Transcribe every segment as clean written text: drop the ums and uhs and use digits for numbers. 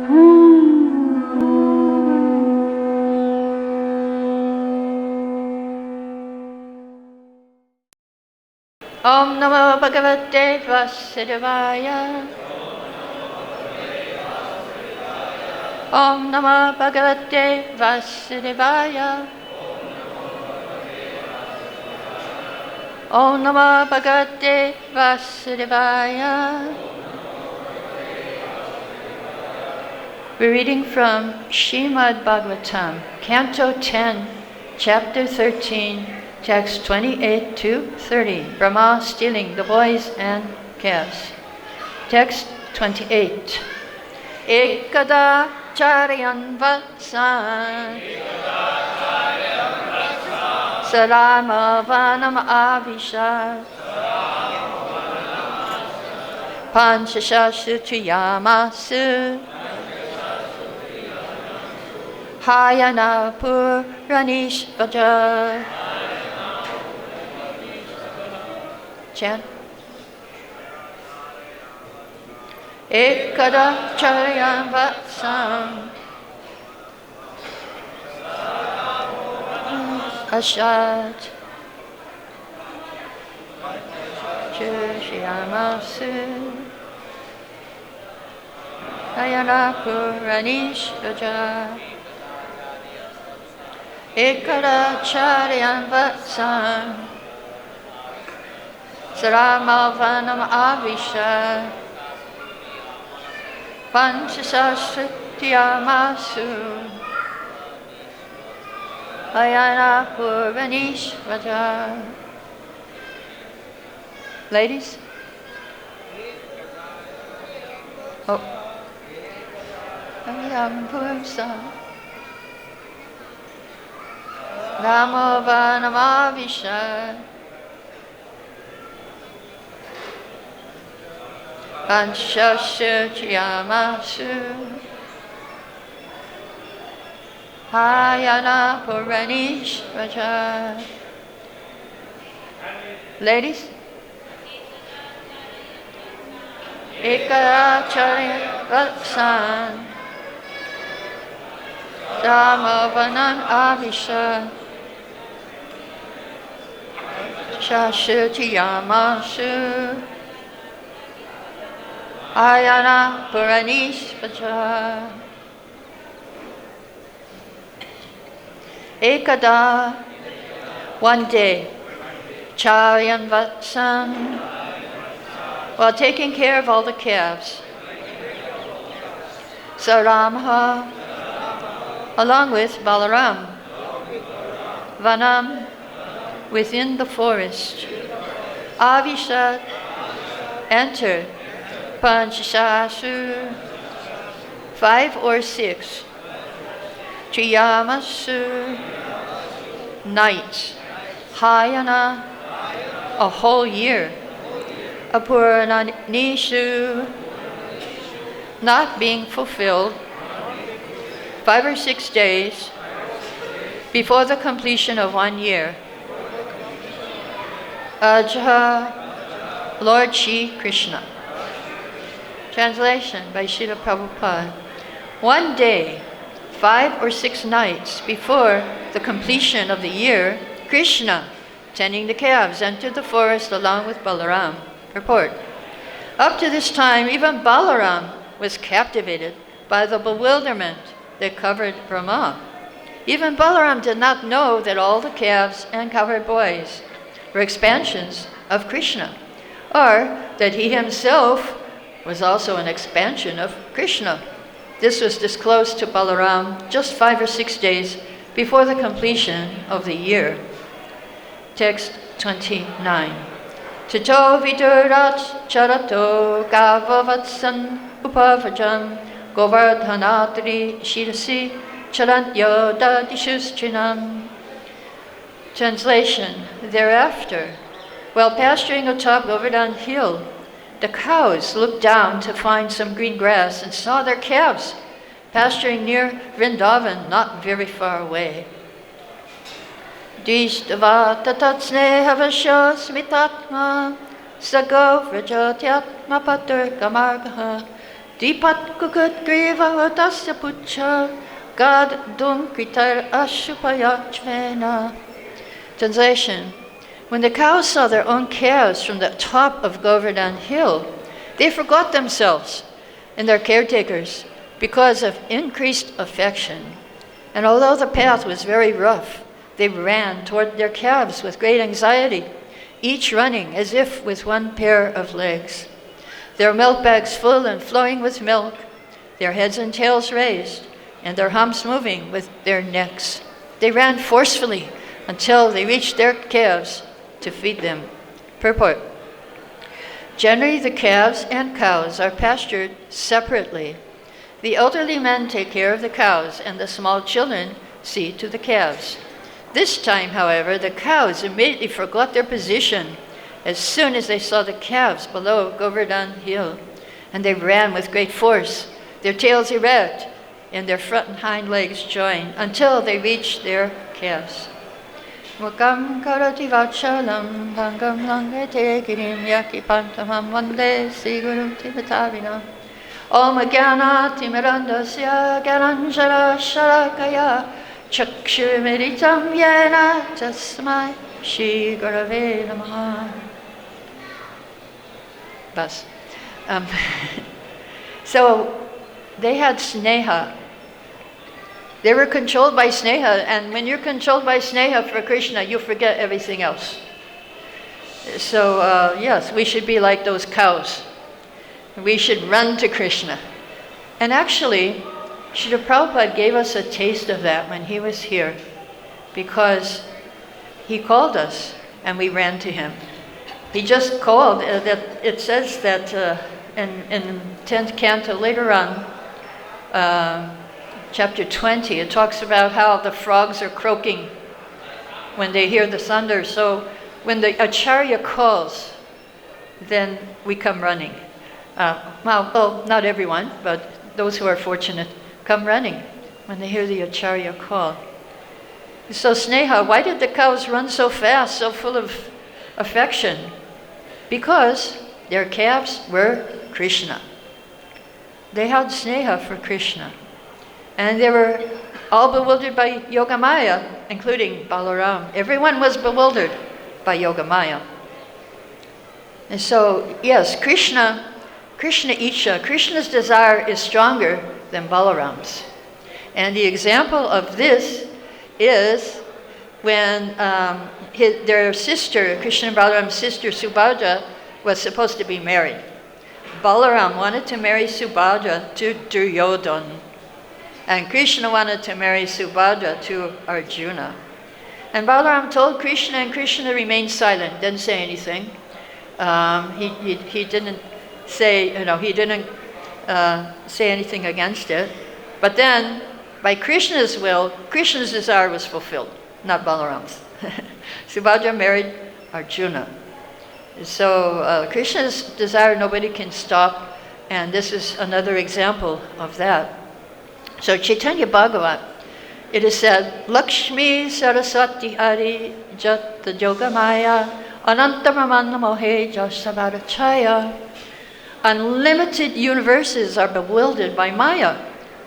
Om Namo Bhagavate Vasudevaya. Om Namo Bhagavate Vasudevaya. Om Namo Bhagavate Vasudevaya. We're reading from Srimad Bhagavatam, Canto 10, Chapter 13, Text 28 to 30. Brahma stealing the boys and calves. Text 28. Ekada charyan vatsan Sarama vanam avisha Panchashashu chiyamasu Hayana Puranishvaja. Chant. Ekada charyan vatsam Ashat Chushiyamasu Hayana Puranishvaja. Ekada charyan vatsam Saramavanam avisha Panchasasritiyamasu Ayana Purvanishvaja. Ladies? Oh. Ayam Pursa Ramavanam avisha Panchashuchiyamasu Hayana Puranishvaja. Ladies? Ekaracharya Vatsan Dhammavanam Avisha Shashuchiyamasu Ayana Puranishvaja. Ekada, one day, Charyan Vatsan, while taking care of all the calves, Saramha, along with Balaram, Vanam, within the forest, Avishat, entered Panchashu, 5 or 6, Triyamasu, nights, Hayana, a whole year, Apuranishu, not being fulfilled, 5 or 6 days before the completion of 1 year. Ajha, Lord Shri Krishna. Translation by Srila Prabhupada. One day, 5 or 6 nights before the completion of the year, Krishna, tending the calves, entered the forest along with Balaram. Report. Up to this time, even Balaram was captivated by the bewilderment that covered Brahma. Even Balaram did not know that all the calves and covered boys were expansions of Krishna, or that he himself was also an expansion of Krishna. This was disclosed to Balaram just 5 or 6 days before the completion of the year. Text 29. Tito vidurat charato gavavatsan upavajam govardhanatri shirasi charantyo dadishuschinam. Translation. Thereafter, while pasturing atop Govardhan hill, the cows looked down to find some green grass and saw their calves pasturing near Vrindavan, not very far away. Dishtava tatatsneha vasho smitatma sago vrajotyatma patur kamargaha Dipat kukut griva tasya pucha, Gad dum kritar ashupayachvena. Translation: When the cows saw their own calves from the top of Govardhan Hill, they forgot themselves and their caretakers because of increased affection. And although the path was very rough, they ran toward their calves with great anxiety, each running as if with one pair of legs. Their milk bags full and flowing with milk, their heads and tails raised, and their humps moving with their necks. They ran forcefully until they reached their calves to feed them. Purport: Generally, the calves and cows are pastured separately. The elderly men take care of the cows, and the small children see to the calves. This time, however, the cows immediately forgot their position as soon as they saw the calves below Govardhan Hill, and they ran with great force, their tails erect, and their front and hind legs joined, until they reached their calves. Mukam karati vachalam bhangam langete girim yaki pantamam vande sigurum tibetavinam. Om Jnana Timirandasya Gyananjana Shalakaya Chakshumiritam Yena Tasmai Shri Gurave Namaha. Bas. So they had sneha. They were controlled by sneha, and when you're controlled by sneha for Krishna, you forget everything else. So yes, we should be like those cows. We should run to Krishna. And actually, Srila Prabhupada gave us a taste of that when he was here, because he called us and we ran to him. He just called. That it says that in 10th canto later on, chapter 20, it talks about how the frogs are croaking when they hear the thunder. So when the Acharya calls, then we come running. Well, not everyone, but those who are fortunate come running when they hear the Acharya call. So Sneha, why did the cows run so fast, so full of affection? Because their calves were Krishna. They had Sneha for Krishna. And they were all bewildered by Yogamaya, including Balaram. Everyone was bewildered by Yogamaya. And so, yes, Krishna Isha, Krishna's desire is stronger than Balaram's. And the example of this is when their sister, Krishna and Balaram's sister, Subhadra, was supposed to be married. Balaram wanted to marry Subhadra to Duryodhana, and Krishna wanted to marry Subhadra to Arjuna. And Balaram told Krishna, and Krishna remained silent, didn't say anything. He didn't say, he didn't say anything against it. But then, by Krishna's will, Krishna's desire was fulfilled, not Balaram's. Subhadra married Arjuna. So Krishna's desire nobody can stop, and this is another example of that. So Chaitanya Bhagavat, it is said, Lakshmi Saraswati Hari Jat Yogamaya Anantamamana Mohe Jasavarachaya. Unlimited universes are bewildered by Maya,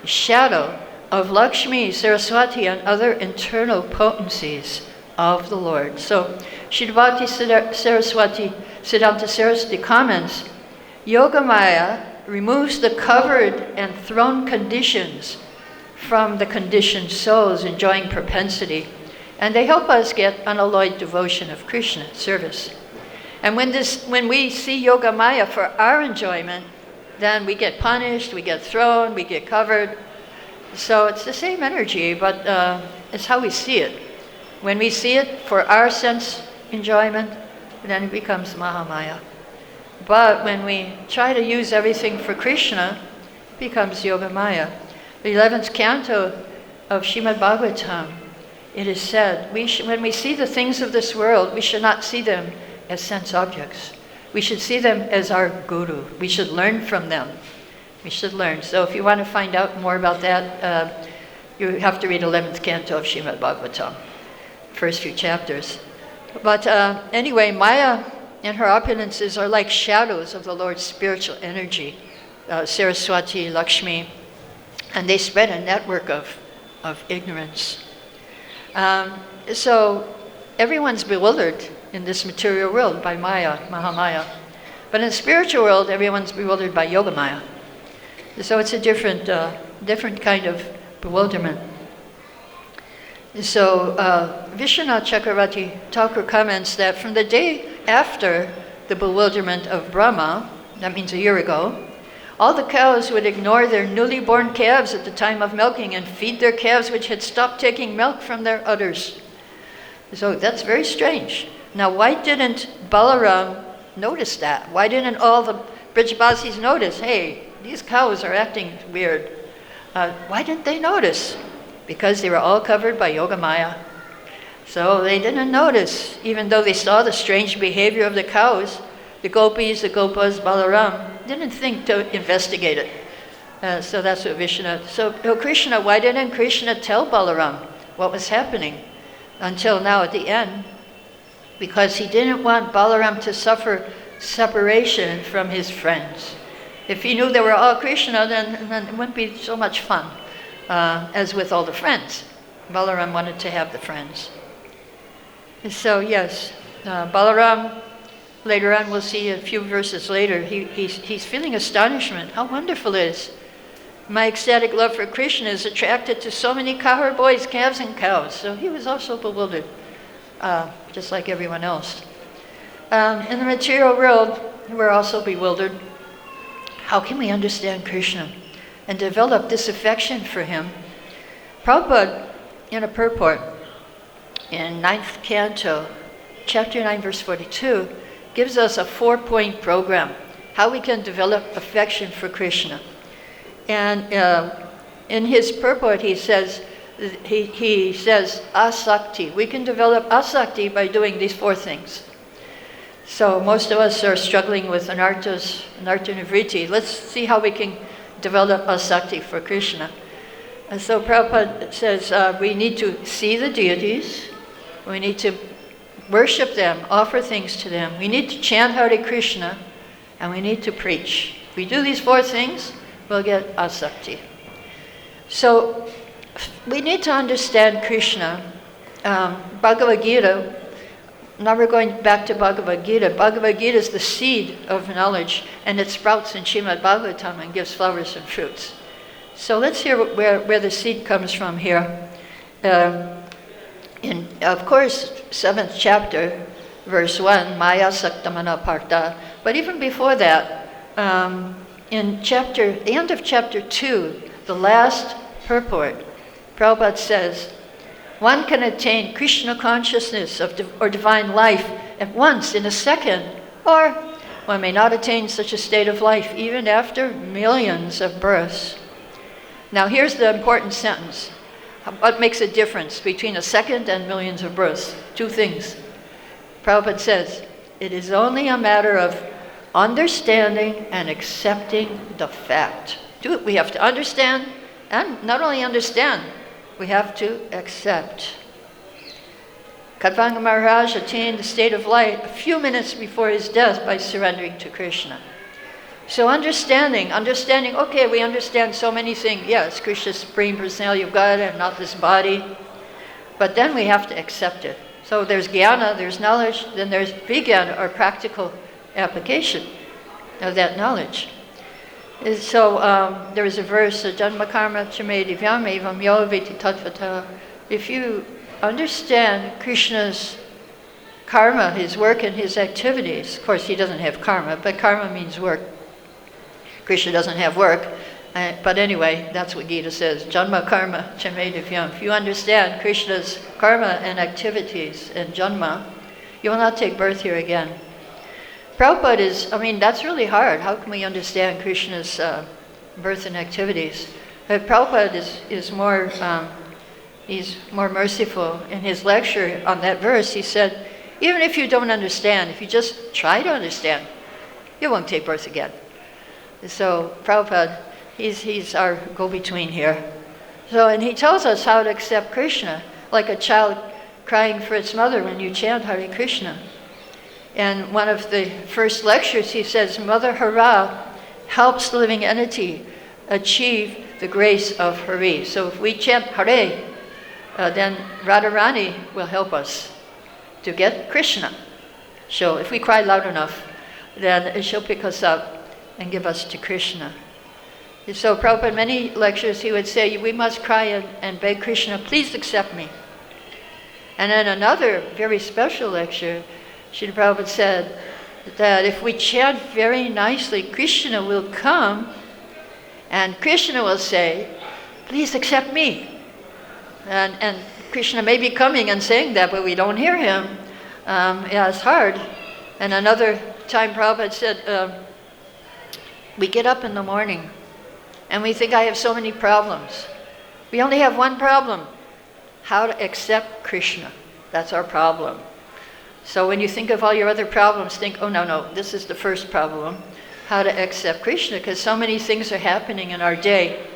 the shadow of Lakshmi, Saraswati, and other internal potencies of the Lord. So Shridhar Saraswati, Siddhanta Saraswati comments, Yogamaya removes the covered and thrown conditions from the conditioned souls enjoying propensity, and they help us get unalloyed devotion of Krishna service. And when we see Yogamaya for our enjoyment, then we get punished, we get thrown, we get covered. So it's the same energy, but it's how we see it. When we see it for our sense enjoyment, then it becomes Mahamaya. But when we try to use everything for Krishna, it becomes Yogamaya. The 11th canto of Srimad Bhagavatam, it is said, when we see the things of this world, we should not see them as sense objects. We should see them as our guru. We should learn from them. We should learn. So if you want to find out more about that, you have to read 11th canto of Srimad Bhagavatam, first few chapters. But anyway, Maya and her opulences are like shadows of the Lord's spiritual energy. Saraswati, Lakshmi, and they spread a network of ignorance. So everyone's bewildered in this material world by Maya, Mahamaya. But in the spiritual world, everyone's bewildered by Yoga Maya. So it's a different kind of bewilderment. So Vishwanath Chakravarti Thakur comments that from the day after the bewilderment of Brahma, that means a year ago, all the cows would ignore their newly born calves at the time of milking and feed their calves which had stopped taking milk from their udders. So that's very strange. Now, why didn't Balaram notice that? Why didn't all the Brijabasis notice, hey, these cows are acting weird? Why didn't they notice? Because they were all covered by Yoga Maya. So they didn't notice, even though they saw the strange behavior of the cows. The gopis, the gopas, Balaram didn't think to investigate it. So that's what Vishwanath. So Krishna, why didn't Krishna tell Balaram what was happening until now at the end? Because he didn't want Balaram to suffer separation from his friends. If he knew they were all Krishna, then it wouldn't be so much fun as with all the friends. Balaram wanted to have the friends. And so yes, Balaram, later on we'll see a few verses later, he's feeling astonishment. How wonderful it is. My ecstatic love for Krishna is attracted to so many cowherd boys, calves, and cows. So he was also bewildered, just like everyone else. In the material world, we're also bewildered. How can we understand Krishna and develop this affection for him? Prabhupada, in a purport, in 9th canto, chapter 9, verse 42, gives us a 4-point program, how we can develop affection for Krishna. And in his purport, he says, asakti. We can develop asakti by doing these 4 things. So most of us are struggling with anartha nivritti. Let's see how we can develop asakti for Krishna. And so Prabhupada says we need to see the deities, we need to worship them, offer things to them, we need to chant Hare Krishna, and we need to preach. If we do these 4 things, we'll get asakti. So we need to understand Krishna. Bhagavad-Gita, now we're going back to Bhagavad-Gita. Bhagavad-Gita is the seed of knowledge, and it sprouts in Srimad Bhagavatam and gives flowers and fruits. So let's hear where the seed comes from here. In, of course, 7th chapter, verse 1, Maya Saktamana Partha. But even before that, in the end of chapter 2, the last purport, Prabhupada says, one can attain Krishna consciousness or divine life at once, in a second, or one may not attain such a state of life even after millions of births. Now here's the important sentence. What makes a difference between a second and millions of births? 2 things. Prabhupada says, it is only a matter of understanding and accepting the fact. We have to understand, and not only understand, we have to accept. Kadvanga Maharaj attained the state of light a few minutes before his death by surrendering to Krishna. So understanding, okay, we understand so many things. Yes, Krishna's Supreme Personality of God and not this body. But then we have to accept it. So there's jnana, there's knowledge, then there's vijnana, or practical application of that knowledge. So there is a verse, Janma karma chame divyam evam yo veti tattvata. If you understand Krishna's karma, his work and his activities, of course he doesn't have karma, but karma means work. Krishna doesn't have work, but anyway, that's what Gita says. Janma karma chame divyam. If you understand Krishna's karma and activities and janma, you will not take birth here again. Prabhupada that's really hard. How can we understand Krishna's birth and activities? But Prabhupada is more, he's more merciful. In his lecture on that verse, he said, even if you don't understand, if you just try to understand, you won't take birth again. So Prabhupada, he's our go-between here. So, and he tells us how to accept Krishna, like a child crying for its mother when you chant Hare Krishna. And one of the first lectures, he says, Mother Hara, helps the living entity achieve the grace of Hari. So if we chant Hare, then Radharani will help us to get Krishna. So if we cry loud enough, then she'll pick us up and give us to Krishna. So Prabhupada, in many lectures, he would say, we must cry and beg Krishna, please accept me. And then another very special lecture, Srila Prabhupada said that if we chant very nicely, Krishna will come and Krishna will say, please accept me. And Krishna may be coming and saying that, but we don't hear him. Yeah, it's hard. And another time Prabhupada said, we get up in the morning and we think I have so many problems. We only have one problem, how to accept Krishna. That's our problem. So when you think of all your other problems, think, oh no, this is the first problem, how to accept Krishna, because so many things are happening in our day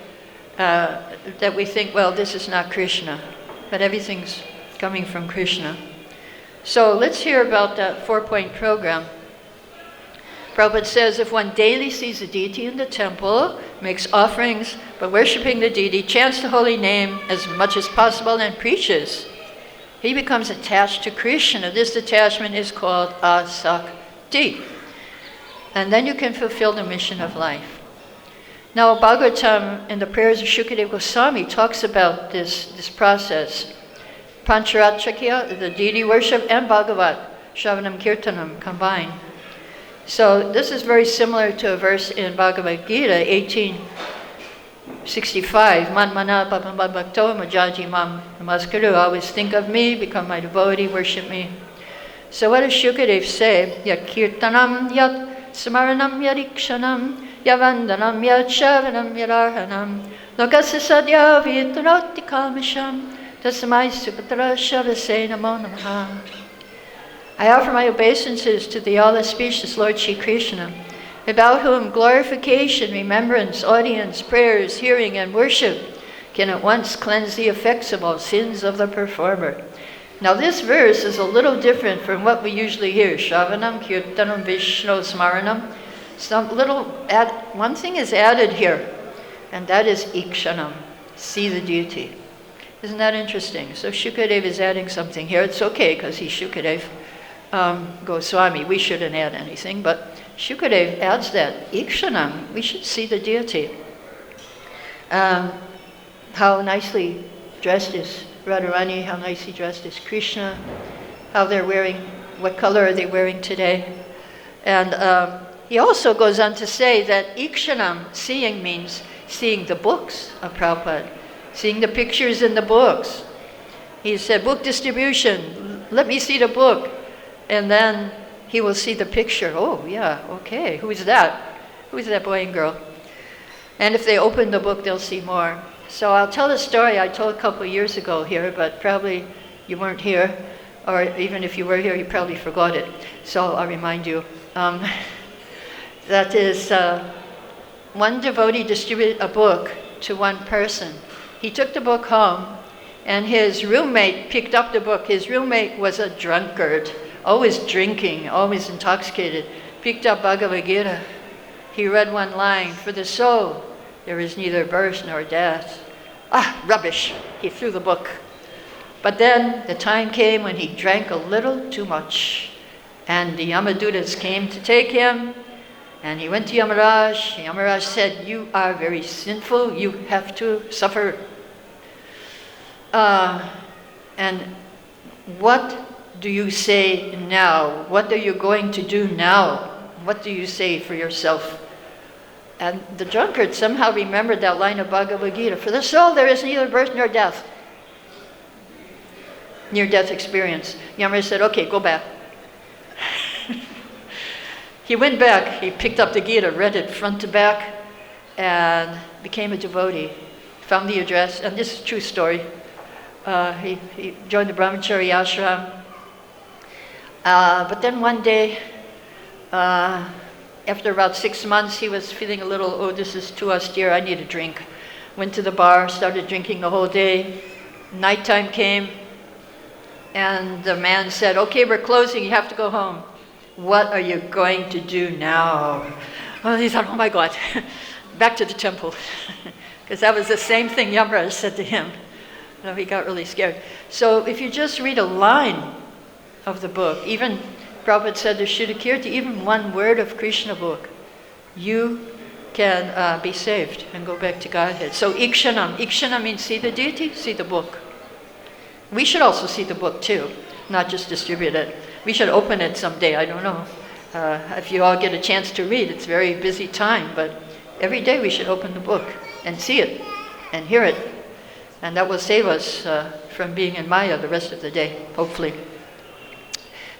that we think, well, this is not Krishna, but everything's coming from Krishna. So let's hear about that 4-point program. Prabhupada says, if one daily sees the deity in the temple, makes offerings, but worshipping the deity, chants the holy name as much as possible and preaches, he becomes attached to Krishna. This attachment is called asakti. And then you can fulfill the mission of life. Now, Bhagavatam in the prayers of Shukadeva Goswami talks about this process. Pancharatchakya, the deity worship, and Bhagavat, Shravanam Kirtanam combined. So this is very similar to a verse in Bhagavad-Gita, 1865. Manmana bhakto majaji mam namaskaru. Always think of me, become my devotee, worship me. So what does Shukadev say? Yat kirtanam yat smaranam yadikshanam yavandanam yat shavanam yadarhanam lokasya sadya vitanoti kalmisham tasmai sukatra shavase namo namaha. I offer my obeisances to the all-auspicious Lord Shri Krishna, about whom glorification, remembrance, audience, prayers, hearing, and worship can at once cleanse the effects of all sins of the performer. Now this verse is a little different from what we usually hear. Shravanam, Kirtanam, Vishnu, Smaranam. One thing is added here, and that is Ikshanam, see the deity. Isn't that interesting? So Shukadev is adding something here. It's okay, because he's Shukadev Goswami. We shouldn't add anything, but Shukadev adds that. Ikshanam, we should see the deity. How nicely dressed is Radharani, how nicely dressed is Krishna, how they're wearing, what color are they wearing today. And he also goes on to say that Ikshanam, seeing, means seeing the books of Prabhupada, seeing the pictures in the books. He said, book distribution, let me see the book. And then he will see the picture. Oh, yeah, okay, who is that? Who is that boy and girl? And if they open the book, they'll see more. So I'll tell a story I told a couple of years ago here, but probably you weren't here, or even if you were here, you probably forgot it. So I'll remind you. That is, one devotee distributed a book to one person. He took the book home, and his roommate picked up the book. His roommate was a drunkard, always drinking, always intoxicated. Picked up Bhagavad-Gita. He read one line, for the soul, there is neither birth nor death. Ah, rubbish. He threw the book. But then the time came when he drank a little too much. And the Yamadutas came to take him. And he went to Yamaraj. Yamaraj said, you are very sinful. You have to suffer. And what do you say now? What are you going to do now? What do you say for yourself? And the drunkard somehow remembered that line of Bhagavad-Gita. For the soul, there is neither birth nor death. Near-death experience. Yamaraj said, okay, go back. He went back, he picked up the Gita, read it front to back, and became a devotee. Found the address, and this is a true story. He joined the brahmachari ashram. But then one day, after about 6 months, he was feeling a little, oh, this is too austere, I need a drink. Went to the bar, started drinking the whole day. Nighttime came, and the man said, okay, we're closing, you have to go home. What are you going to do now? Well, he thought, oh my God, back to the temple. Because that was the same thing Yamraj said to him. So he got really scared. So if you just read a line of the book, even Prabhupada said to Shuddhakirti, even one word of Krishna book, you can be saved and go back to Godhead. So Ikshanam. Ikshana means see the deity, see the book. We should also see the book too, not just distribute it. We should open it someday, I don't know. If you all get a chance to read, it's a very busy time, but every day we should open the book and see it and hear it. And that will save us from being in Maya the rest of the day, hopefully.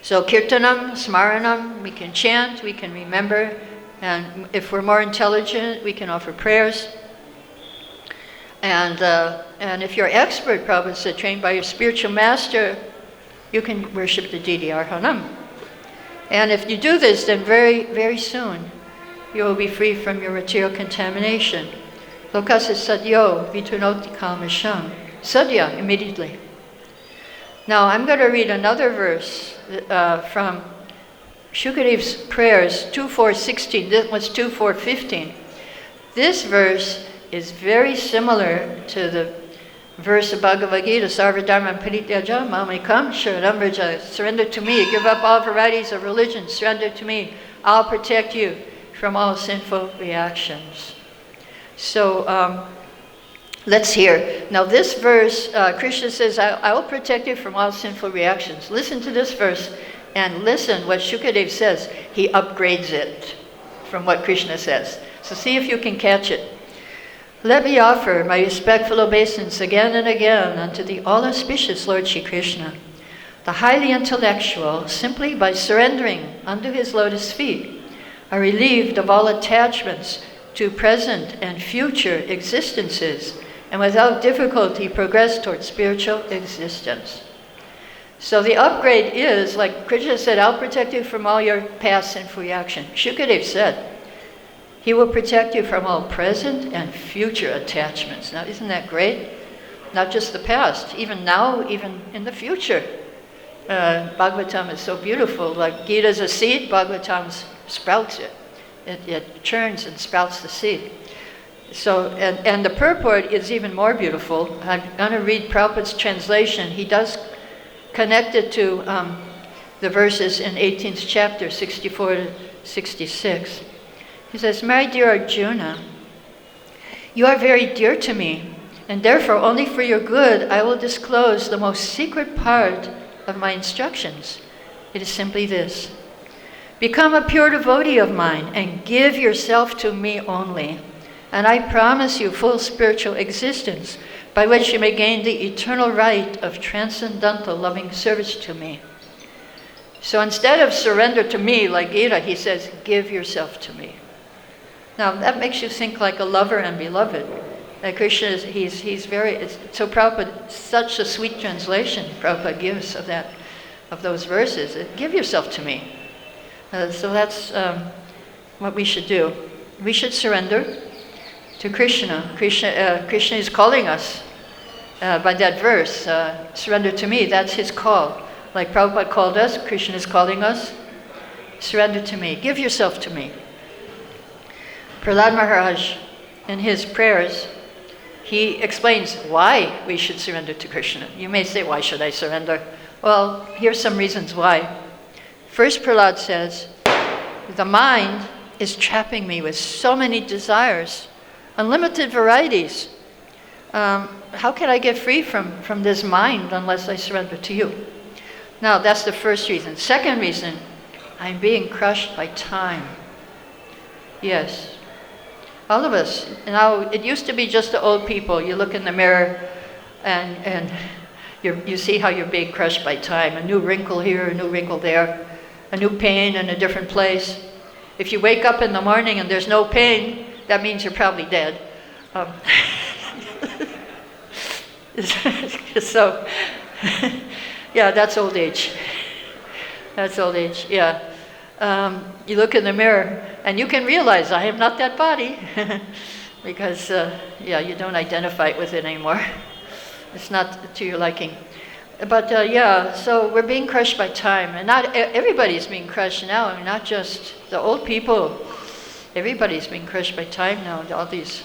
So Kirtanam, Smaranam, we can chant, we can remember, and if we're more intelligent, we can offer prayers. And if you're expert, Prabhupada said, trained by your spiritual master, you can worship the deity Arhanam. And if you do this, then very, very soon, you will be free from your material contamination. Lokasa sadyo vitunoti kalmasham. Sadya, immediately. Now, I'm going to read another verse from Shukadev's prayers, 2.4.16. This was 2.4.15. This verse is very similar to the verse of Bhagavad-Gita, Sarvadharma Parityaja Mamekam Sharanam Vraja. Surrender to me, give up all varieties of religion, surrender to me. I'll protect you from all sinful reactions. So let's hear. Now this verse, Krishna says, I will protect you from all sinful reactions. Listen to this verse and listen what Shukadev says. He upgrades it from what Krishna says. So see if you can catch it. Let me offer my respectful obeisance again and again unto the all-auspicious Lord Shri Krishna, the highly intellectual, simply by surrendering unto his lotus feet, are relieved of all attachments to present and future existences, and without difficulty progress towards spiritual existence. So the upgrade is, like Krishna said, I'll protect you from all your past sinful reaction. Shukadev said, he will protect you from all present and future attachments. Now, isn't that great? Not just the past, even now, even in the future. Bhagavatam is so beautiful. Like Gita is a seed, Bhagavatam sprouts it. It churns and sprouts the seed. So, and the purport is even more beautiful. I'm going to read Prabhupada's translation. He does connect it to the verses in 18th chapter, 64 to 66. He says, my dear Arjuna, you are very dear to me, and therefore only for your good I will disclose the most secret part of my instructions. It is simply this. Become a pure devotee of mine and give yourself to me only, and I promise you full spiritual existence by which you may gain the eternal right of transcendental loving service to me. So instead of surrender to me like Gita, he says, give yourself to me. Now that makes you think like a lover and beloved. Krishna is, he's very, so Prabhupada, such a sweet translation Prabhupada gives of that, of those verses. Give yourself to me. So that's what we should do. We should surrender to Krishna. Krishna is calling us by that verse, surrender to me, that's his call. Like Prabhupada called us, Krishna is calling us, surrender to me, give yourself to me. Prahlad Maharaj, in his prayers, he explains why we should surrender to Krishna. You may say, why should I surrender? Well, here's some reasons why. First, Prahlad says, the mind is trapping me with so many desires, unlimited varieties. How can I get free from this mind unless I surrender to you? Now, that's the first reason. Second reason, I'm being crushed by time. Yes. All of us. Now, it used to be just the old people. You look in the mirror and you see how you're being crushed by time. A new wrinkle here, a new wrinkle there, a new pain in a different place. If you wake up in the morning and there's no pain, that means you're probably dead. So, yeah, that's old age. That's old age, yeah. You look in the mirror and you can realize I am not that body because, you don't identify with it anymore. It's not to your liking. But so we're being crushed by time, and not everybody's being crushed now, not just the old people. everybody's being crushed by time now, all these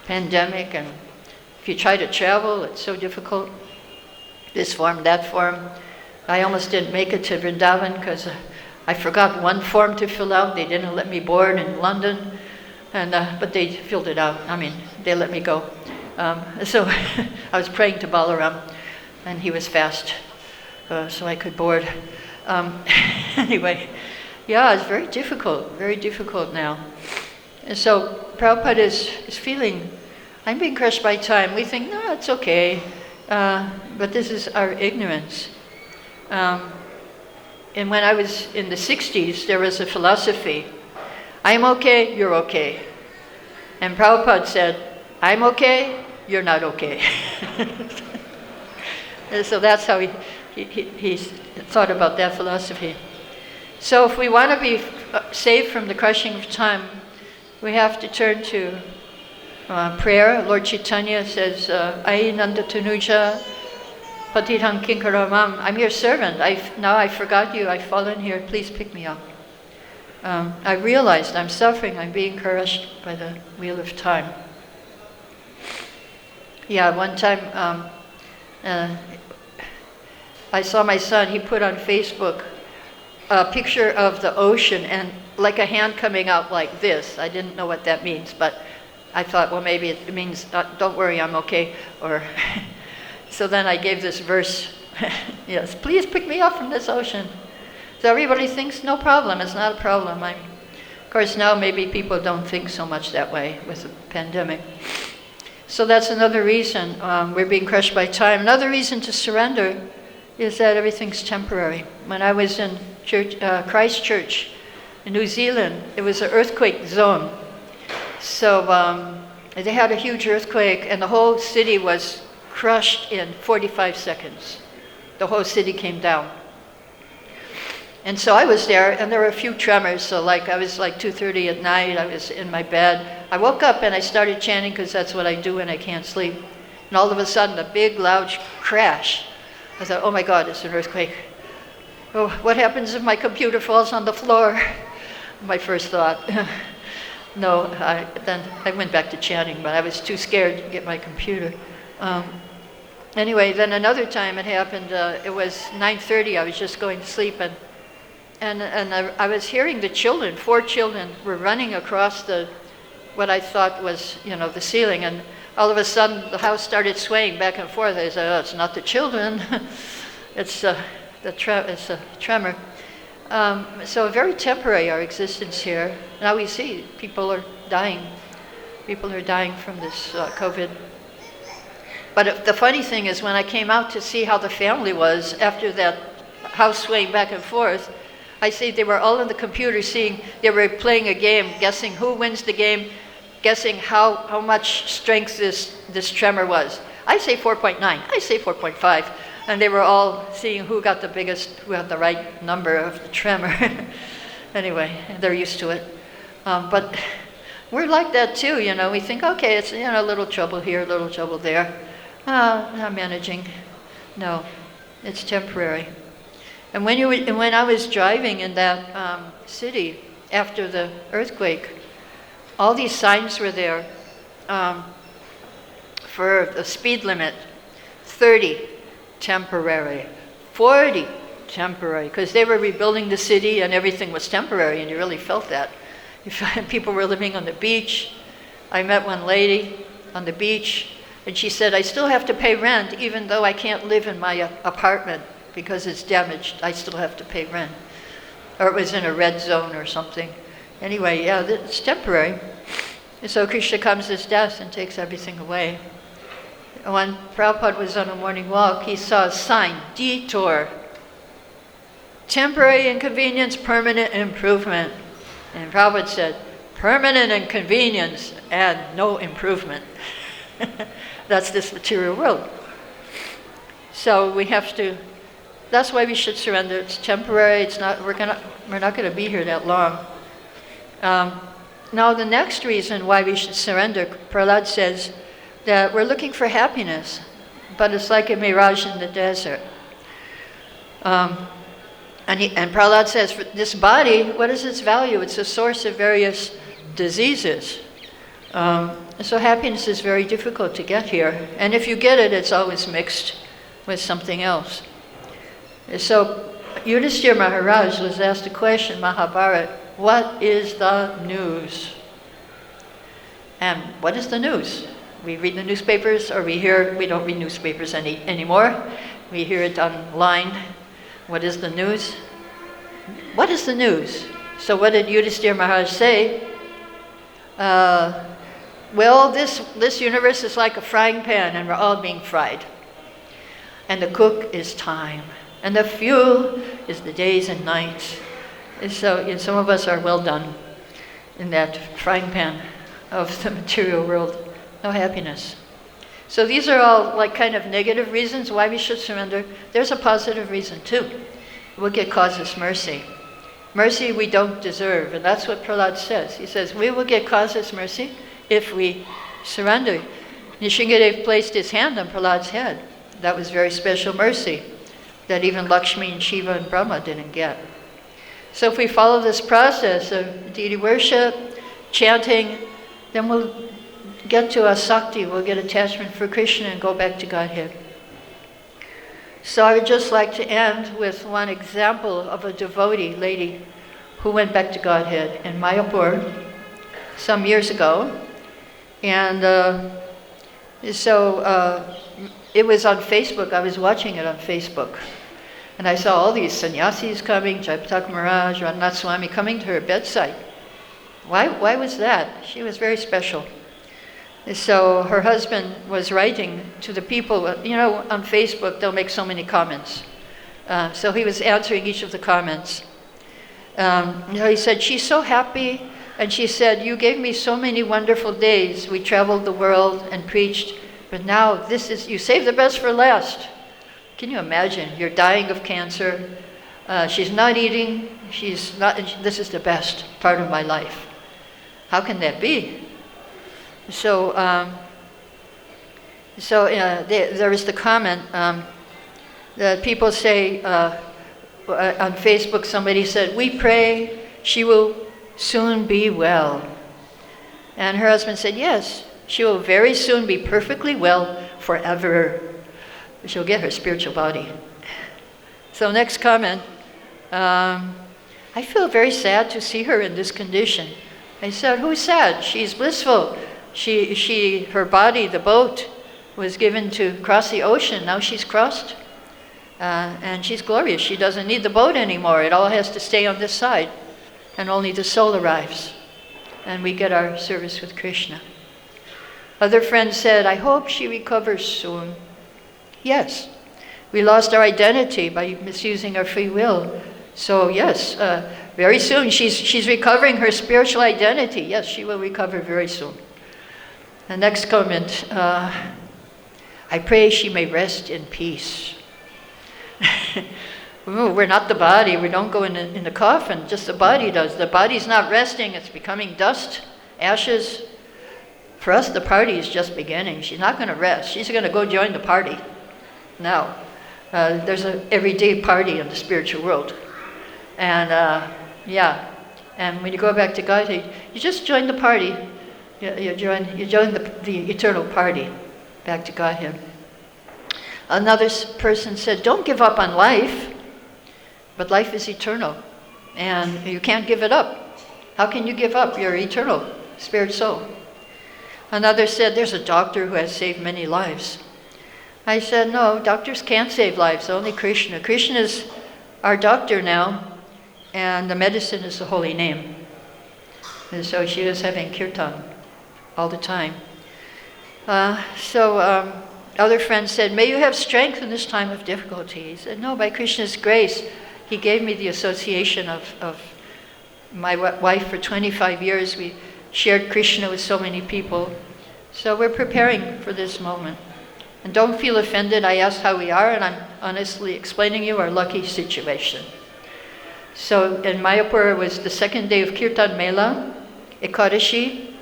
pandemic, and if you try to travel, it's so difficult. This form, that form. I almost didn't make it to Vrindavan because I forgot one form to fill out. They didn't let me board in London, but they filled it out. I mean, they let me go. So I was praying to Balaram, and he was fast, so I could board. Anyway, yeah, it's very difficult now. And so Prabhupada is feeling, I'm being crushed by time. We think, no, it's okay, but this is our ignorance. And when I was in the 60s, there was a philosophy, I'm okay, you're okay. And Prabhupada said, I'm okay, you're not okay. And so that's how he thought about that philosophy. So if we want to be saved from the crushing of time, we have to turn to prayer. Lord Chaitanya says, Ai Nanda Tanuja Patitham Kinkaramam. I'm your servant. Now I forgot you. I've fallen here. Please pick me up. I realized I'm suffering. I'm being crushed by the wheel of time. Yeah, one time I saw my son. He put on Facebook a picture of the ocean and like a hand coming out like this. I didn't know what that means, but I thought, well, maybe it means, don't worry, I'm okay. Or so then I gave this verse, yes, please pick me up from this ocean. So everybody thinks, no problem, it's not a problem. Of course, now maybe people don't think so much that way with the pandemic. So that's another reason we're being crushed by time. Another reason to surrender is that everything's temporary. When I was in Christchurch in New Zealand, it was an earthquake zone. So they had a huge earthquake and the whole city was crushed in 45 seconds. The whole city came down. And so I was there and there were a few tremors. So I was like 2:30 at night, I was in my bed. I woke up and I started chanting because that's what I do when I can't sleep. And all of a sudden a big loud crash. I thought, oh my God, it's an earthquake. Oh, what happens if my computer falls on the floor? My first thought. No, then I went back to chanting, but I was too scared to get my computer. Anyway, then another time it happened, it was 9:30, I was just going to sleep, and I was hearing the children, 4 children were running across what I thought was, the ceiling, and all of a sudden the house started swaying back and forth. I said, oh, it's not the children, it's a tremor. So very temporary, our existence here. Now we see people are dying. People are dying from this COVID. But the funny thing is when I came out to see how the family was after that house swaying back and forth, I see they were all on the computer they were playing a game, guessing who wins the game, guessing how much strength this tremor was. I say 4.9, I say 4.5. And they were all seeing who got the right number of the tremor. Anyway, they're used to it. But we're like that too, we think, okay, it's a little trouble here, a little trouble there. I'm managing. No, it's temporary. And when I was driving in that city after the earthquake, all these signs were there for the speed limit, 30. Temporary, 40 temporary, because they were rebuilding the city and everything was temporary, and you really felt that. People were living on the beach. I met one lady on the beach, and she said, I still have to pay rent even though I can't live in my apartment because it's damaged. I still have to pay rent. Or it was in a red zone or something. Anyway, yeah, it's temporary. And so Krishna comes as death and takes everything away. When Prabhupada was on a morning walk, he saw a sign, detour. Temporary inconvenience, permanent improvement. And Prabhupada said, permanent inconvenience and no improvement. That's this material world. So we have to, that's why we should surrender. It's temporary, we're not going to be here that long. Now the next reason why we should surrender, Prahlad says, that we're looking for happiness, but it's like a mirage in the desert. And Prahlad says, for this body, what is its value? It's a source of various diseases. So happiness is very difficult to get here. And if you get it, it's always mixed with something else. So Yudhishthira Maharaj was asked a question, Mahabharata, what is the news? And what is the news? We read the newspapers, or we don't read newspapers anymore. We hear it online. What is the news? What is the news? So what did Yudhishthira Maharaj say? Well, this universe is like a frying pan, and we're all being fried. And the cook is time. And the fuel is the days and nights. And so some of us are well done in that frying pan of the material world. No happiness. So these are all like kind of negative reasons why we should surrender. There's a positive reason too. What it causes mercy. Mercy we don't deserve. And that's what Prahlad says. He says, we will get causes mercy if we surrender. Nishingadev placed his hand on Prahlad's head. That was very special mercy that even Lakshmi and Shiva and Brahma didn't get. So if we follow this process of deity worship, chanting, then we'll get to asakti, we'll get attachment for Krishna and go back to Godhead. So I would just like to end with one example of a devotee lady who went back to Godhead in Mayapur some years ago. And it was on Facebook. I was watching it on Facebook. And I saw all these sannyasis coming, Jaipatak Maharaj, Rannath Swami coming to her bedside. Why was that? She was very special. So her husband was writing to the people, on Facebook they'll make so many comments. So he was answering each of the comments. He said, she's so happy, and she said, you gave me so many wonderful days. We traveled the world and preached, but now you saved the best for last. Can you imagine? You're dying of cancer. She's not eating. This is the best part of my life. How can that be? So there was the comment that people say on Facebook, somebody said, we pray she will soon be well. And her husband said, yes, she will very soon be perfectly well forever. She'll get her spiritual body. So next comment, I feel very sad to see her in this condition. I said, who's sad? She's blissful. Her body, the boat, was given to cross the ocean. Now she's crossed. And she's glorious. She doesn't need the boat anymore. It all has to stay on this side. And only the soul arrives. And we get our service with Krishna. Other friends said, I hope she recovers soon. Yes. We lost our identity by misusing our free will. So yes, very soon. She's recovering her spiritual identity. Yes, she will recover very soon. The next comment, I pray she may rest in peace. We're not the body. We don't go in the coffin. Just the body does. The body's not resting. It's becoming dust, ashes. For us, the party is just beginning. She's not going to rest. She's going to go join the party. Now, there's an everyday party in the spiritual world. And and when you go back to Godhead, you just join the party. You join the eternal party back to Godhead. Another person said, don't give up on life, but life is eternal, and you can't give it up. How can you give up your eternal spirit soul? Another said, there's a doctor who has saved many lives. I said, no, doctors can't save lives, only Krishna. Krishna is our doctor now, and the medicine is the holy name. And so she was having kirtan all the time. Other friends said, may you have strength in this time of difficulty. He said, no, by Krishna's grace, he gave me the association of my wife for 25 years. We shared Krishna with so many people. So we're preparing for this moment. And don't feel offended. I asked how we are, and I'm honestly explaining you our lucky situation. So in Mayapur, it was the second day of Kirtan Mela, Ekadashi.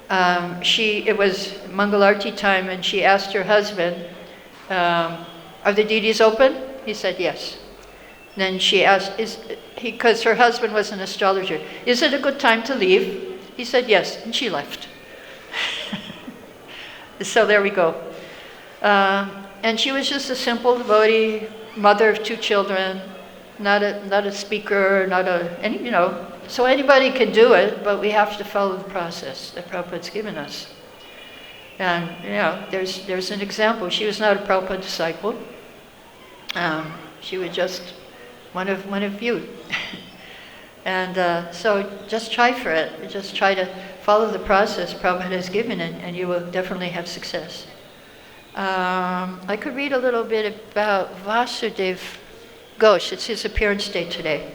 It was Mangalarti time, and she asked her husband, are the deities open? He said yes. Then she asked, because her husband was an astrologer, is it a good time to leave? He said yes, and she left. So there we go. And she was just a simple devotee, mother of 2 children, not a speaker, so anybody can do it, but we have to follow the process that Prabhupada's given us. And there's an example. She was not a Prabhupada disciple. She was just one of you. And so just try for it. Just try to follow the process Prabhupada has given, and you will definitely have success. I could read a little bit about Vasudev Ghosh. It's his appearance day today.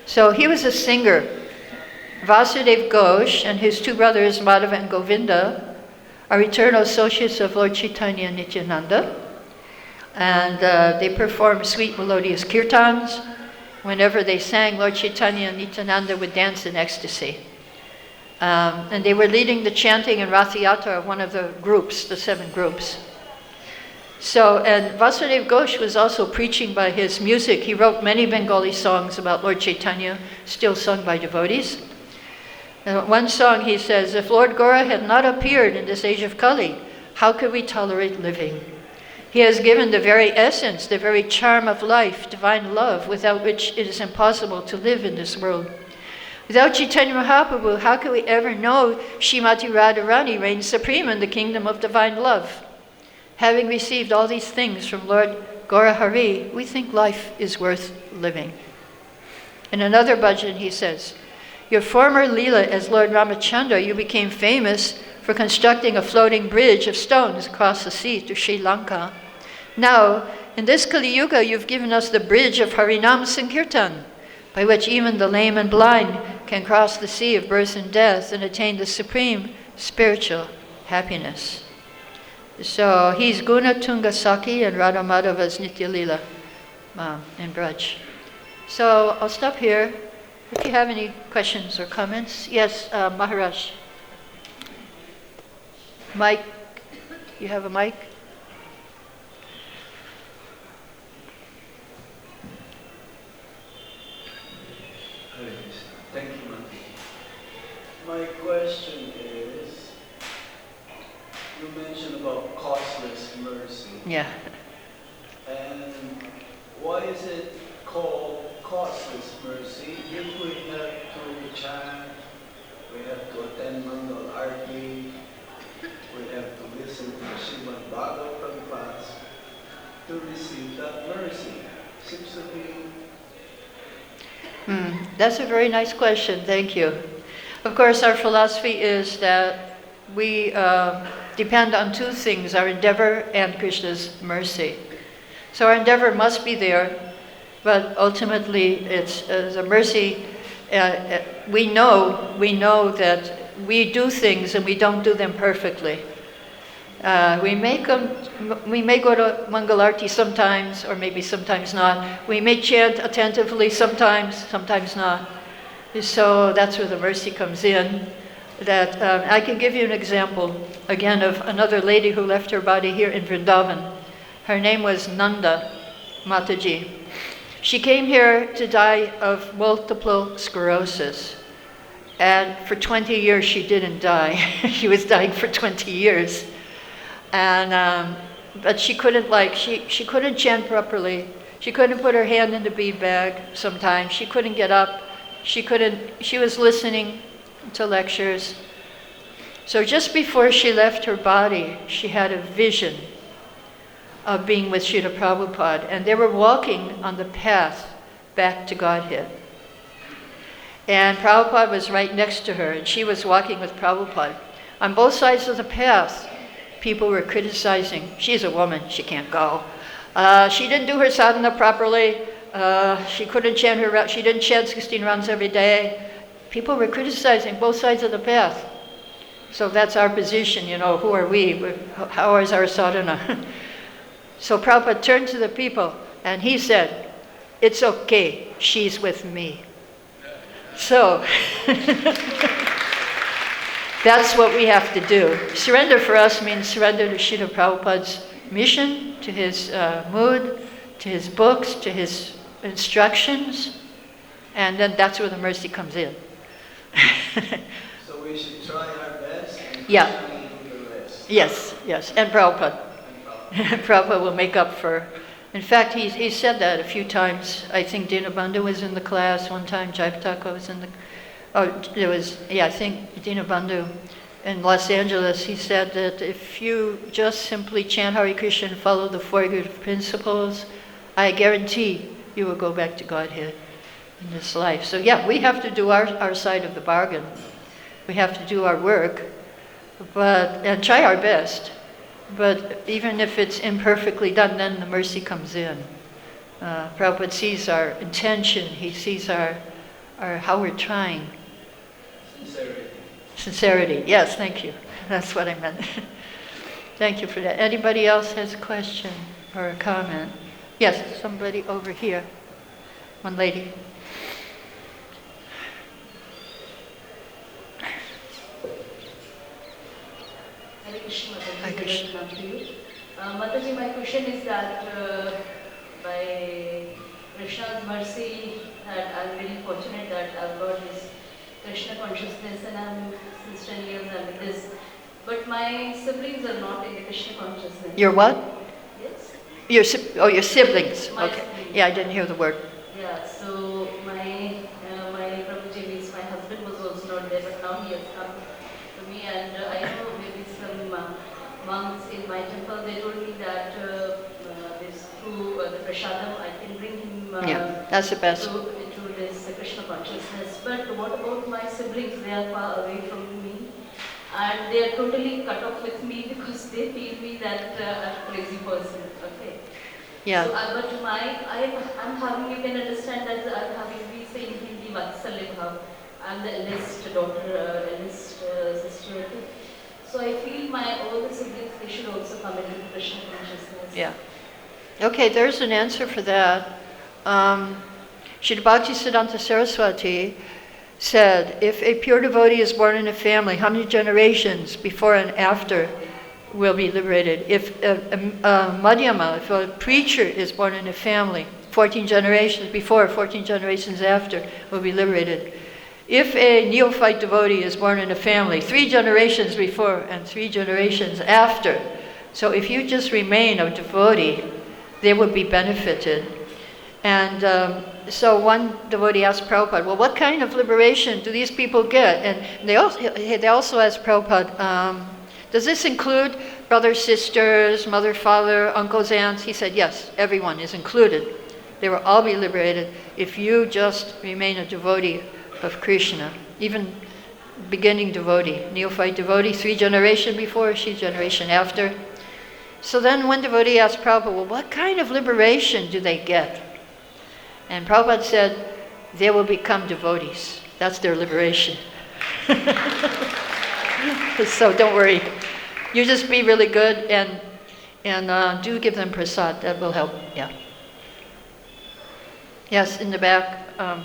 So he was a singer. Vasudev Ghosh and his 2 brothers, Madhava and Govinda, are eternal associates of Lord Chaitanya Nityananda. And they performed sweet melodious kirtans. Whenever they sang, Lord Chaitanya Nityananda would dance in ecstasy. And they were leading the chanting and Ratha Yatra of one of the groups, the 7 groups. So, and Vasudev Ghosh was also preaching by his music. He wrote many Bengali songs about Lord Chaitanya, still sung by devotees. And one song he says, if Lord Gora had not appeared in this age of Kali, how could we tolerate living? He has given the very essence, the very charm of life, divine love, without which it is impossible to live in this world. Without Chaitanya Mahaprabhu, how could we ever know Srimati Radharani reigns supreme in the kingdom of divine love? Having received all these things from Lord Gora Hari, we think life is worth living. In another bhajan he says, your former Leela as Lord Ramachandra, you became famous for constructing a floating bridge of stones across the sea to Sri Lanka. Now, in this Kali Yuga, you've given us the bridge of Harinam Sankirtan, by which even the lame and blind can cross the sea of birth and death and attain the supreme spiritual happiness. So he's Guna Tunga Saki and Radha Madhava's Nitya Leela in Braj. So I'll stop here. If you have any questions or comments. Yes, Maharaj. Mike, you have a mic? Thank you, Mati. My question is, you mentioned about costless mercy. Yeah. And why is it called costless mercy? If we have to chant, we have to attend Mangal Arti, we have to listen to Srimad Bhagavatam class to receive that mercy. Seems to be. That's a very nice question. Thank you. Of course, our philosophy is that we depend on 2 things, our endeavor and Krishna's mercy. So our endeavor must be there, but ultimately it's the mercy. We know that we do things and we don't do them perfectly. We may go to Mangalarti sometimes, or maybe sometimes not. We may chant attentively sometimes not. So that's where the mercy comes in. That I can give you an example, again, of another lady who left her body here in Vrindavan. Her name was Nanda Mataji. She came here to die of multiple sclerosis. And for 20 years she didn't die. She was dying for 20 years. And but she couldn't she couldn't chant properly. She couldn't put her hand in the bead bag sometimes. She couldn't get up. She was listening to lectures. So just before she left her body, she had a vision of being with Srila Prabhupada, and they were walking on the path back to Godhead. And Prabhupada was right next to her, and she was walking with Prabhupada. On both sides of the path, people were criticizing. She's a woman, she can't go. She didn't do her sadhana properly. She didn't chant 16 rounds every day. People were criticizing both sides of the path. So that's our position, who are we? How is our sadhana? So Prabhupada turned to the people and he said, it's okay, she's with me. So, that's what we have to do. Surrender for us means surrender to Srila Prabhupada's mission, to his mood, to his books, to his instructions, and then that's where the mercy comes in. So we should try our best and Yeah. Krishna will do the rest. Yes, yes, and Prabhupada. Prabhupada will make up for. In fact, he said that a few times. I think Dinabandhu was in the class one time. Jayapataka was in the. Oh, there was. Yeah, I think Dinabandhu in Los Angeles. He said that if you just simply chant Hare Krishna and follow the four good principles, I guarantee you will go back to Godhead in this life. So yeah, we have to do our side of the bargain. We have to do our work, and try our best. But even if it's imperfectly done, then the mercy comes in. Prabhupada sees our intention. He sees our how we're trying. Sincerity. Yes, thank you. That's what I meant. Thank you for that. Anybody else has a question or a comment? Yes, somebody over here. One lady. Hare Krishna, Hare Krishna. Mataji, my question is that by Krishna's mercy, that I'm very fortunate that I've got this Krishna consciousness and I'm since 10 years I'm with this. But my siblings are not in the Krishna consciousness. Your what? Yes. Your siblings. My Okay. siblings. Yeah, I didn't hear the word. Yeah, so my Prabhuji means my husband was also not there, but now he has come to me, and I know maybe some monks in my temple, they told me that this through the prasadam, I can bring him Yeah, that's the best. into this Krishna consciousness. But what about my siblings? They are far away from me, and they are totally cut off with me because they feel me that a crazy person. Okay. Yeah. So, but I'm having, you can understand that I'm having, we say in Hindi, Vatsalya Bhav. I'm the eldest daughter, eldest sister. Okay? So I feel my older siblings, they should also come into Krishna consciousness. Yeah. Okay, there's an answer for that. Srila Bhaktisiddhanta Saraswati said, if a pure devotee is born in a family, how many generations before and after will be liberated? If a madhyama, if a preacher is born in a family, 14 generations before, 14 generations after, will be liberated. If a neophyte devotee is born in a family, 3 generations before and 3 generations after, so if you just remain a devotee, they would be benefited. And so one devotee asked Prabhupada, well, what kind of liberation do these people get? And they also asked Prabhupada, does this include brothers, sisters, mother, father, uncles, aunts? He said, yes, everyone is included. They will all be liberated if you just remain a devotee of Krishna, even beginning devotee, neophyte devotee, 3 generations before, 3 generations after. So then one devotee asked Prabhupada, well, what kind of liberation do they get? And Prabhupada said, they will become devotees. That's their liberation. So don't worry. You just be really good and do give them prasad. That will help. Yeah. Yes, in the back. Hare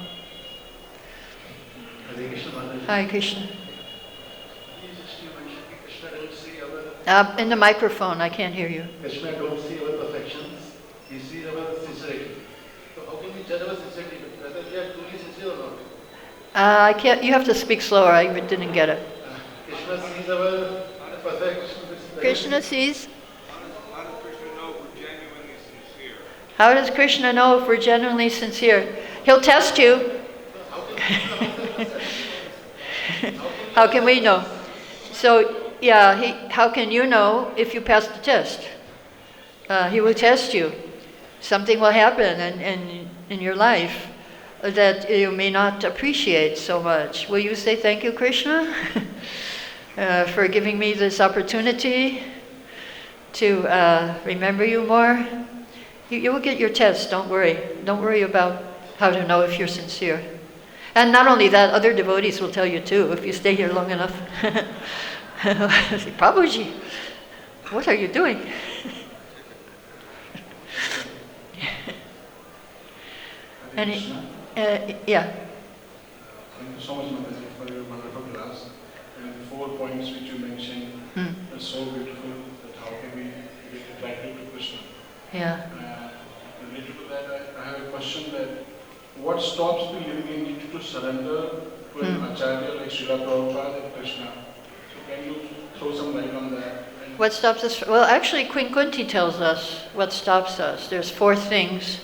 Krishna, Mataji. Hare Krishna. Jesus, you mentioned Krishna don't see our In the microphone, I can't hear you. Krishna don't see our perfections. He sees our sincerity. So how can we judge our sincerity? Whether we are truly sincere or not? I can't. You have to speak slower. I didn't get it. Krishna sees our perfections. Krishna sees. How does Krishna know if we're genuinely sincere? How does Krishna know if we're genuinely sincere? He'll test you. How can we know? So, yeah, how can you know if you pass the test? He will test you. Something will happen in your life that you may not appreciate so much. Will you say, thank you, Krishna, for giving me this opportunity to remember you more? You will get your test, don't worry. Don't worry about how to know if you're sincere. And not only that, other devotees will tell you too, if you stay here long enough. Prabhuji, what are you doing? Yeah. Thank you so much, Mataji, for your wonderful class. And the 4 points which you mentioned are so beautiful that how can we get attracted to Krishna? Yeah. Related to that, I have a question that what stops the living entity to surrender when Acharya like Srila Prabhupada and Krishna. So can you throw some light on that? And What stops us? Well, actually, Queen Kunti tells us what stops us. There's 4 things.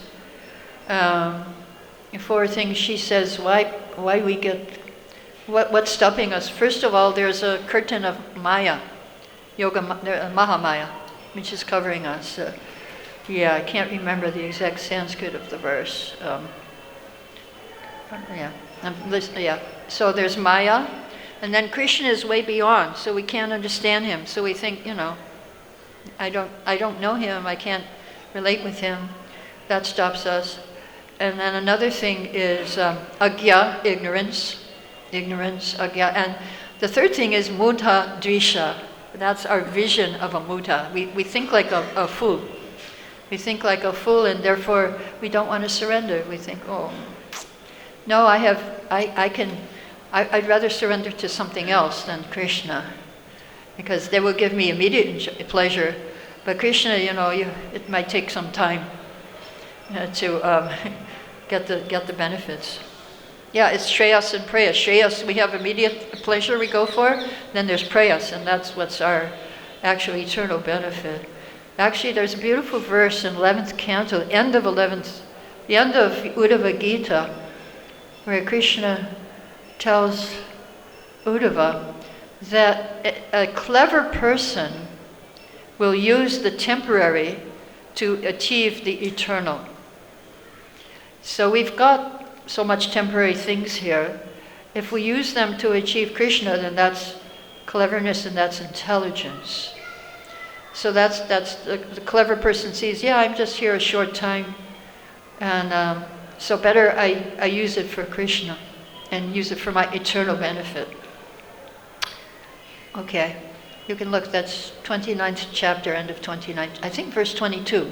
4 things she says why we get, what's stopping us. First of all, there's a curtain of Maya, Yoga, Mahamaya, which is covering us. I can't remember the exact Sanskrit of the verse. So there's Maya, and then Krishna is way beyond, so we can't understand him. So we think, I don't know him, I can't relate with him. That stops us. And then another thing is agya, ignorance, agya. And the third thing is mudha drisha. That's our vision of a mudha. We think like a fool. We think like a fool, and therefore we don't want to surrender. We think, oh, no, I'd rather surrender to something else than Krishna, because they will give me immediate pleasure. But Krishna, it might take some time to get the benefits. Yeah, it's shreyas and prayas. Shreyas, we have immediate pleasure we go for. Then there's prayas, and that's what's our actual eternal benefit. Actually, there's a beautiful verse in 11th canto, the end of Uddhava Gita, where Krishna tells Uddhava that a clever person will use the temporary to achieve the eternal. So we've got so much temporary things here. If we use them to achieve Krishna, then that's cleverness and that's intelligence. So that's the clever person sees, I'm just here a short time, and so better I use it for Krishna and use it for my eternal benefit. Okay, you can look, that's 29th chapter, end of 29, I think verse 22,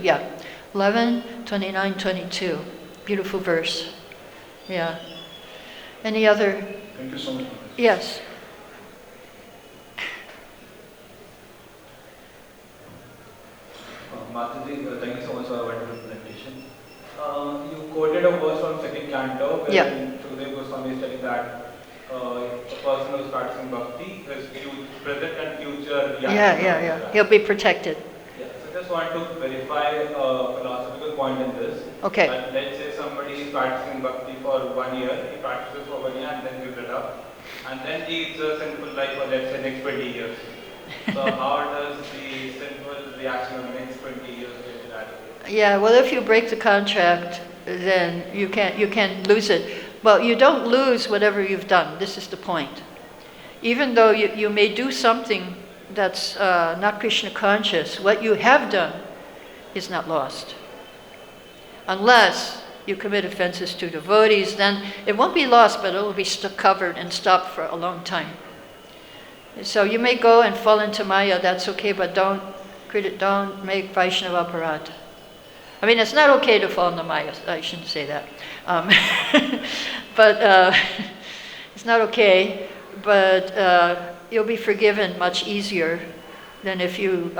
11, 29, 22. Beautiful verse. Yeah. Any other? thank you so much. Yes. Mataji, thank you so much for a wonderful presentation. You quoted a verse from second canto where Sukadeva Goswami is telling that a person who is practicing bhakti, his present and future reactions. He'll be protected. Yeah. So just want to verify a philosophical point in this. Okay. That let's say somebody is practicing bhakti for 1 year, he practices for 1 year and then gives it up, and then leads a sinful life for let's say next 20 years. So how does the sinful reaction of the next 20 years get eradicated? Yeah, well, if you break the contract, then you can lose it. Well, you don't lose whatever you've done. This is the point. Even though you may do something that's not Krishna conscious, what you have done is not lost. Unless you commit offenses to devotees, then it won't be lost, but it will be covered and stopped for a long time. So you may go and fall into Maya, that's okay, but don't make Vaishnava aparadha. I mean, it's not okay to fall into Maya, I shouldn't say that. But it's not okay, but you'll be forgiven much easier than if you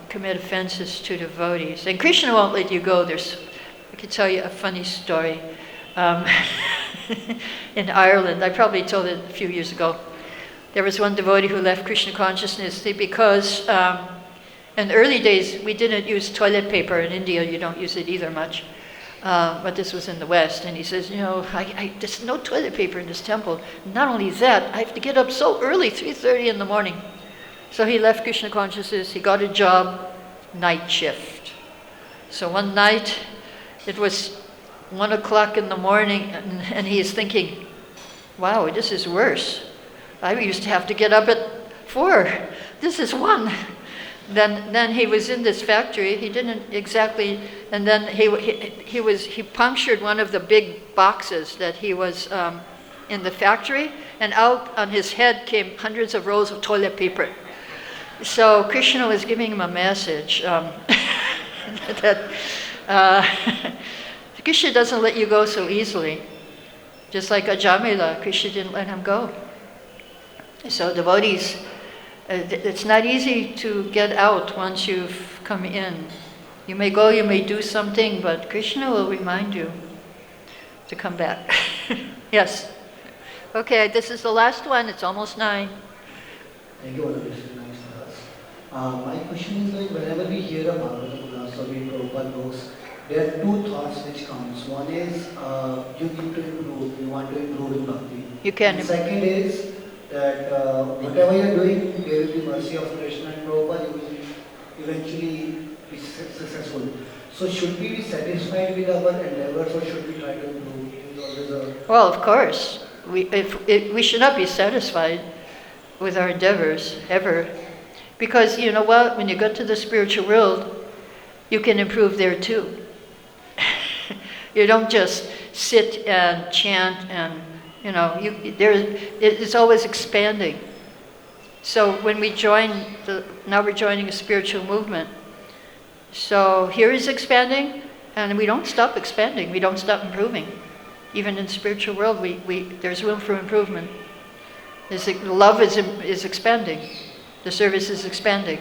commit offenses to devotees. And Krishna won't let you go. I could tell you a funny story. In Ireland, I probably told it a few years ago. There was one devotee who left Krishna consciousness because in the early days we didn't use toilet paper. In India you don't use it either much. But this was in the West, and he says, there's no toilet paper in this temple. Not only that, I have to get up so early, 3:30 in the morning. So he left Krishna consciousness, he got a job, night shift. So one night, it was 1 o'clock in the morning, and he is thinking, wow, this is worse. I used to have to get up at 4. This is 1. Then he was in this factory. He didn't exactly, and then he punctured one of the big boxes that he was in the factory, and out on his head came hundreds of rolls of toilet paper. So Krishna was giving him a message that Krishna doesn't let you go so easily. Just like Ajamila, Krishna didn't let him go. So devotees, it's not easy to get out once you've come in. You may go, you may do something, but Krishna will remind you to come back. Yes? Okay, this is the last one. It's almost 9. Thank you, Madam Krishna. Nice to us. My question is like whenever we hear a Bhagavad-Gita story, Prabhupada knows, there are two thoughts which comes. One is you need to improve, you want to improve in bhakti. You can. And second is that whatever you are doing, there will be mercy of Krishna and Prabhupada, you will eventually be successful. So should we be satisfied with our endeavors or should we try to improve? It is always a... Well, of course. We should not be satisfied with our endeavors, ever. Because, you know what, when you go to the spiritual world, you can improve there too. You don't just sit and chant and, you know, it's always expanding. So when we now we're joining a spiritual movement. So here is expanding, and we don't stop expanding, we don't stop improving. Even in the spiritual world, there's room for improvement. Love is expanding. The service is expanding.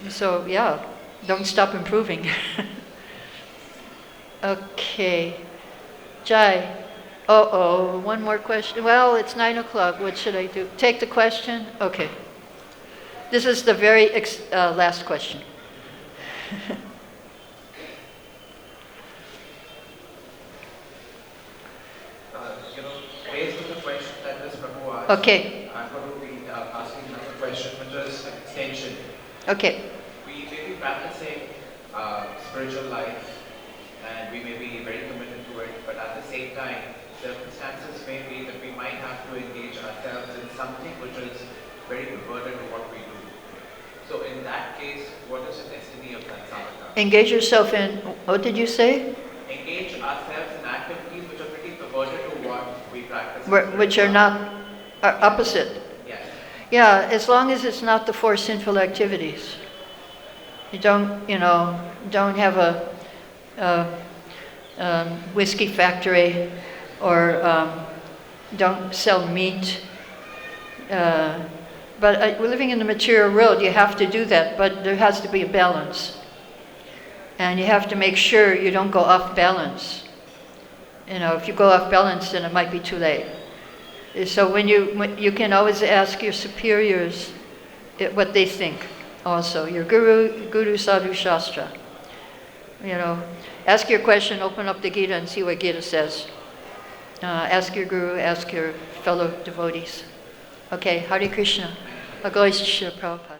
So yeah, don't stop improving. Okay. Jai. One more question. Well, it's 9 o'clock. What should I do? Take the question? Okay. This is the very last question. Based on the question that this Prabhu asked, Okay. I'm going to be asking another question, which is an extension. Okay. We may be practicing spiritual life, and we may be very committed to it, but at the same time, circumstances may be that we might have to engage ourselves in something which is very perverted to what we do. So in that case, what is the destiny of that samata? Engage yourself in, what did you say? Engage ourselves in activities which are pretty perverted to what we practice. Which are not opposite. Yes. Yeah, as long as it's not the 4 sinful activities. You don't have a whiskey factory or don't sell meat. But we're living in the material world, you have to do that, but there has to be a balance. And you have to make sure you don't go off balance. You know, if you go off balance, then it might be too late. So when you can always ask your superiors what they think also. Your guru, sadhu, shastra. You know, ask your question, open up the Gita and see what Gita says. Ask your guru, ask your fellow devotees. Okay, Hare Krishna. Agoy Shri Prabhupada.